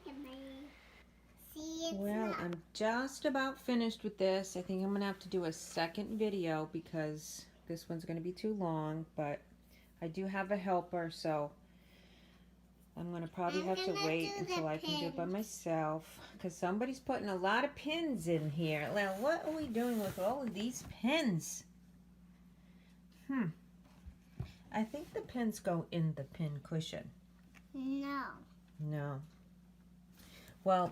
Can I see it? Well, I'm just about finished with this. I think I'm going to have to do a second video because this one's going to be too long, but I do have a helper, so I'm going to probably have to wait until I can do it by myself because somebody's putting a lot of pins in here. Now, what are we doing with all of these pins? I think the pins go in the pin cushion. No. No. Well,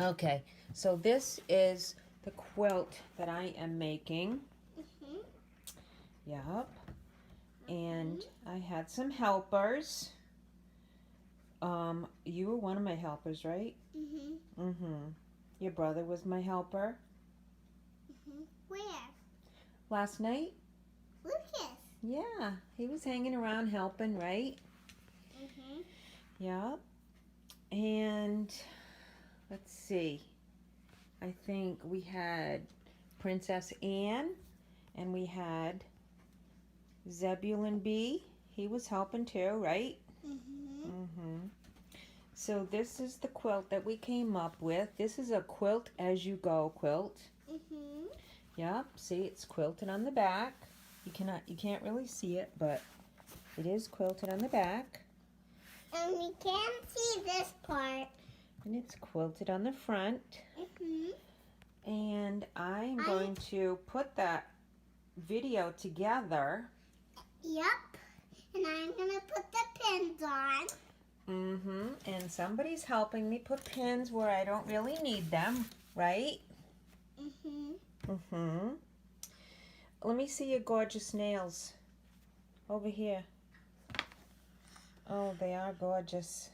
okay, so this is the quilt that I am making. Yep. And I had some helpers. You were one of my helpers, right? Your brother was my helper. Where? Last night? Lucas. Yeah, he was hanging around helping, right? Yep. And let's see. I think we had Princess Anne and we had Zebulon B. He was helping too, right? So this is the quilt that we came up with. This is a quilt as you go quilt. Yep, see, it's quilted on the back. You can't really see it, but it is quilted on the back. And we can't see this part. And it's quilted on the front. And I'm going to put that video together. Yep. And I'm gonna put the pins on. And somebody's helping me put pins where I don't really need them, right? Let me see your gorgeous nails. Over here. Oh, they are gorgeous.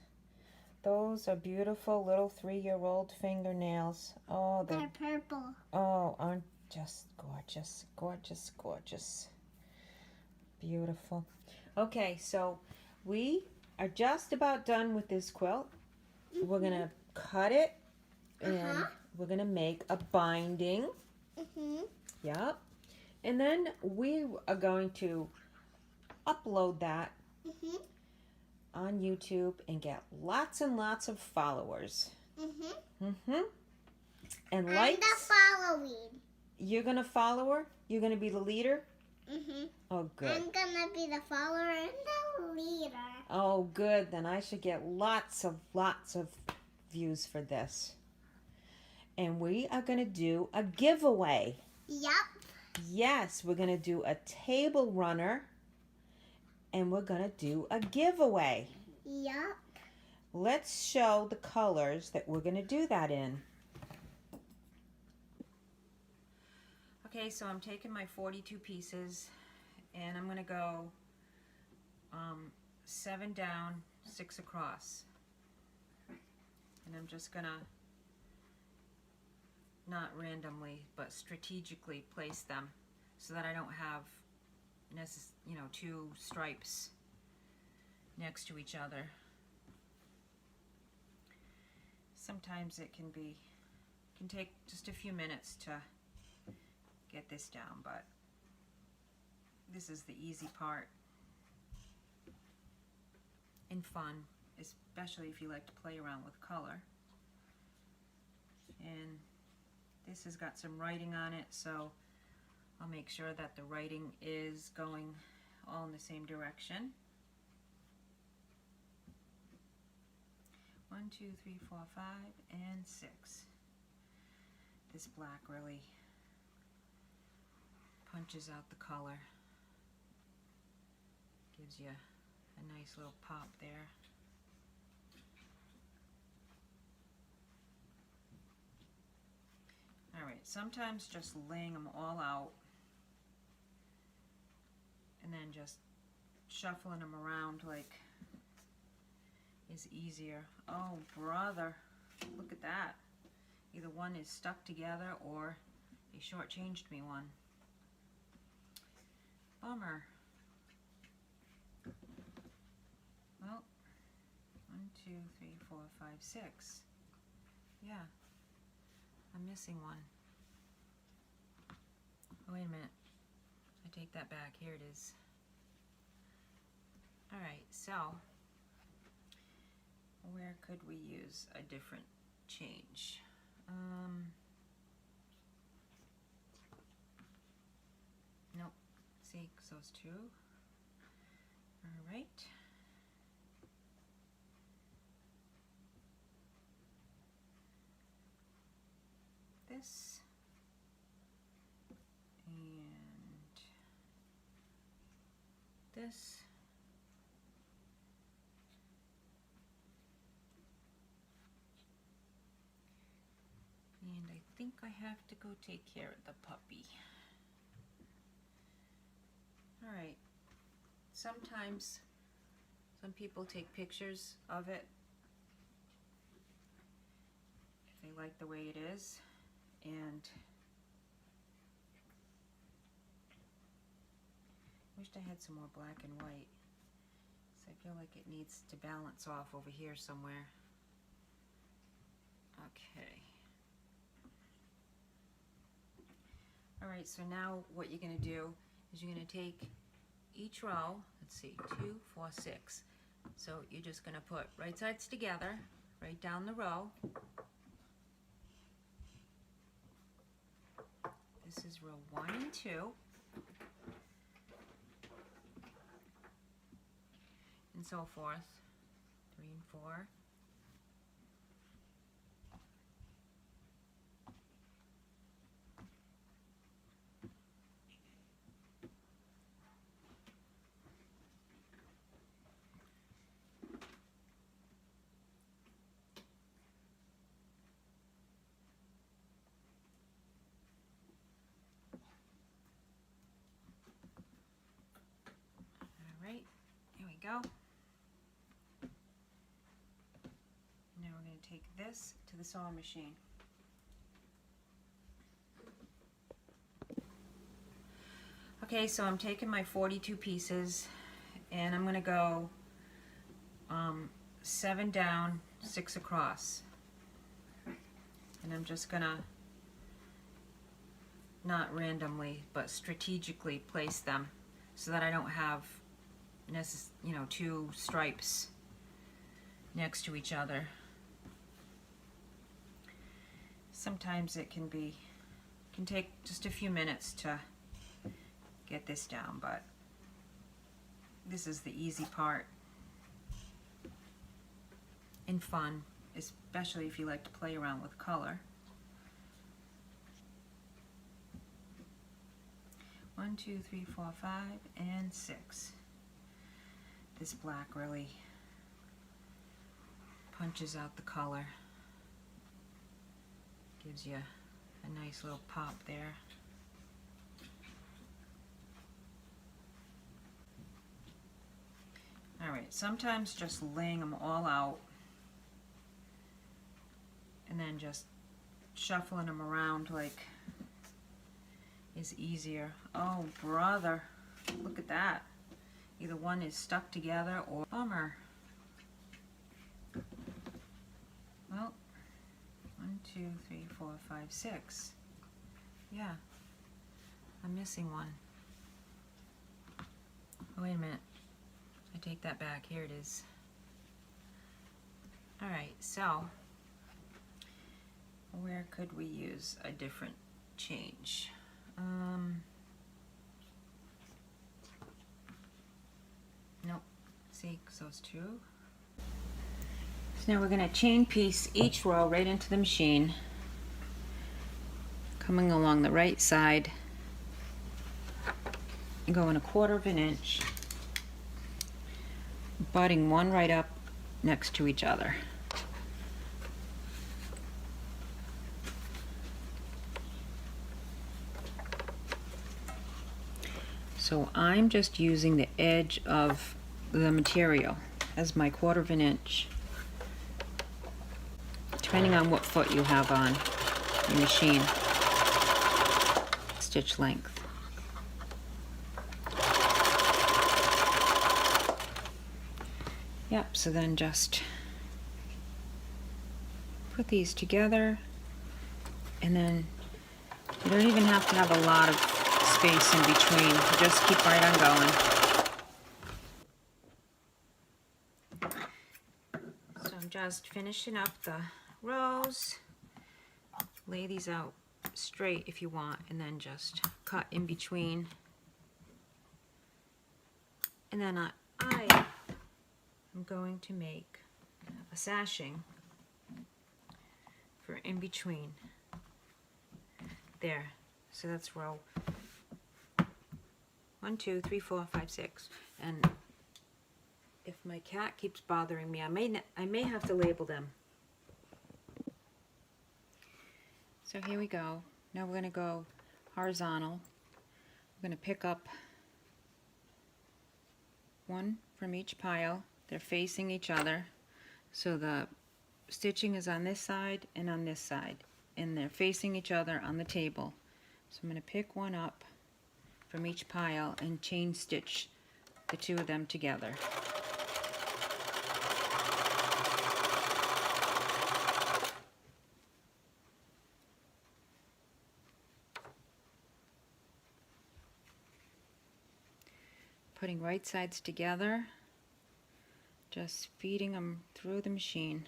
Those are beautiful little 3-year-old fingernails. Oh, They're purple. Oh, aren't just gorgeous, gorgeous, gorgeous. Beautiful. Okay, so we are just about done with this quilt. We're going to cut it and we're going to make a binding. Yep. And then we are going to upload that on YouTube and get lots and lots of followers. And likes. I'm the following. You're going to follow her? You're going to be the leader? Oh, good. I'm gonna be the follower and the leader. Oh, good. Then I should get lots of views for this. And we are going to do a giveaway. Yep. Yes, we're going to do a table runner. And we're going to do a giveaway. Yep. Let's show the colors that we're going to do that in. Okay, so I'm taking my 42 pieces and I'm going to go 7 down, 6 across. And I'm just going to, not randomly, but strategically place them so that I don't have, two stripes next to each other. Sometimes it can take just a few minutes to get this down, but this is the easy part and fun, especially if you like to play around with color. And this has got some writing on it, so I'll make sure that the writing is going all in the same direction. 1, 2, 3, 4, 5, and 6. This black really punches out the color. Gives you a nice little pop there. Alright, sometimes just laying them all out and then just shuffling them around is easier. Oh, brother, look at that. Either one is stuck together or they shortchanged me one. Bummer. Well, 1, 2, 3, 4, 5, 6. Yeah, I'm missing one. Oh, wait a minute. I take that back. Here it is. Alright, so Where could we use a different change? Nope. See, 'cause those two. All right. This and this. And I think I have to go take care of the puppy. All right. Sometimes some people take pictures of it if they like the way it is, and I wished I had some more black and white, so I feel like it needs to balance off over here somewhere. Okay. All right, so now what you're going to do is you're going to take each row, let's see, 2, 4, 6. So you're just going to put right sides together, right down the row. This is row 1 and 2. And so forth, 3 and 4. Here we go. Now we're going to take this to the sewing machine. Okay, so I'm taking my 42 pieces and I'm going to go 7 down, 6 across. And I'm just going to, not randomly, but strategically place them so that I don't have two stripes next to each other. Sometimes it can take just a few minutes to get this down, but this is the easy part and fun, especially if you like to play around with color. 1, 2, 3, 4, 5, and 6. This black really punches out the color. Gives you a nice little pop there. Alright, sometimes just laying them all out and then just shuffling them around like is easier. Oh brother, look at that. Either one is stuck together or bummer. Well, 1, 2, 3, 4, 5, 6. Yeah, I'm missing one. Oh, wait a minute. I take that back. Here it is. Alright, so where could we use a different change? Nope. See, 'cause those two. So now we're going to chain piece each row right into the machine, coming along the right side and going 1/4 of an inch, butting one right up next to each other. So I'm just using the edge of the material as my 1/4 of an inch, depending on what foot you have on your machine. Stitch length. Yep, so then just put these together, and then you don't even have to have a lot of space in between. Just keep right on going. So I'm just finishing up the rows. Lay these out straight if you want, and then just cut in between. And then I am going to make a sashing for in between there. So that's row 1, 2, 3, 4, 5, 6. And if my cat keeps bothering me, I may have to label them. So here we go. Now we're going to go horizontal. We're going to pick up one from each pile. They're facing each other. So the stitching is on this side and on this side. And they're facing each other on the table. So I'm going to pick one up from each pile and chain stitch the two of them together. Putting right sides together, just feeding them through the machine.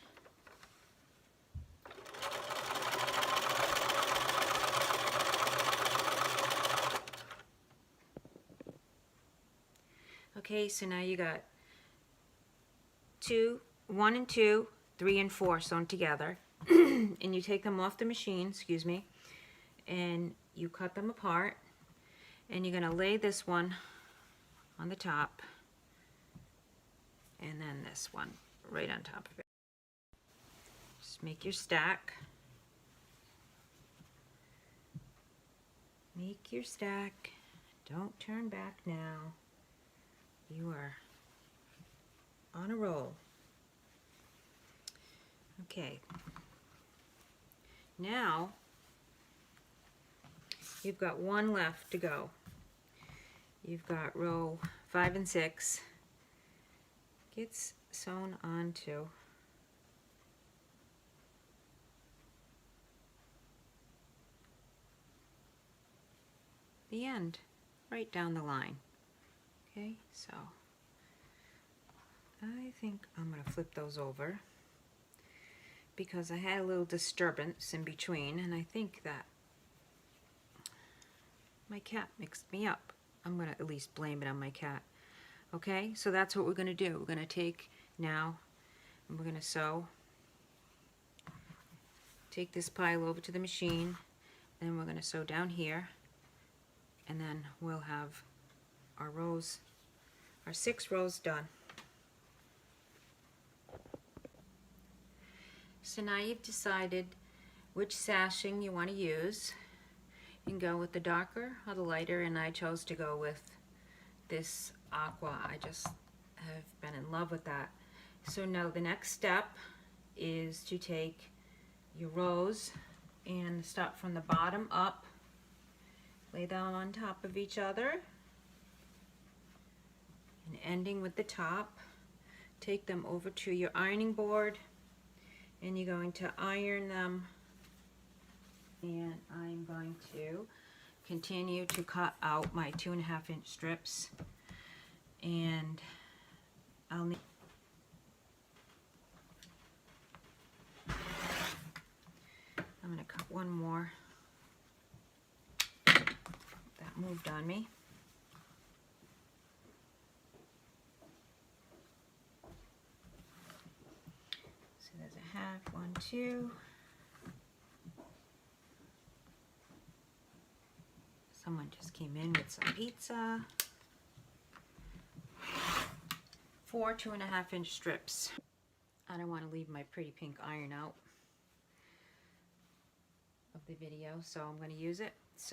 Okay, so now you got 1 and 2, 3 and 4 sewn together, and you take them off the machine, excuse me, and you cut them apart, and you're going to lay this one on the top, and then this one right on top of it. Just make your stack. Make your stack. Don't turn back now. You are on a roll. Okay. Now you've got one left to go. You've got row 5 and 6 gets sewn onto the end, right down the line. Okay, so I think I'm going to flip those over because I had a little disturbance in between, and I think that my cat mixed me up. I'm going to at least blame it on my cat. Okay, so that's what we're going to do. We're going to take now and we're going to sew. Take this pile over to the machine, then we're going to sew down here, and then we'll have our rows, our 6 rows done. So now you've decided which sashing you want to use. You can go with the darker or the lighter, and I chose to go with this aqua. I just have been in love with that. So now the next step is to take your rows and start from the bottom up, lay them on top of each other, and ending with the top, take them over to your ironing board, and you're going to iron them. And I'm going to continue to cut out my 2.5-inch strips, and I'll need I'm going to cut one more. That moved on me. So there's a half, 1, 2. Someone just came in with some pizza. 4 2.5-inch strips. I don't want to leave my pretty pink iron out of the video, so I'm going to use it.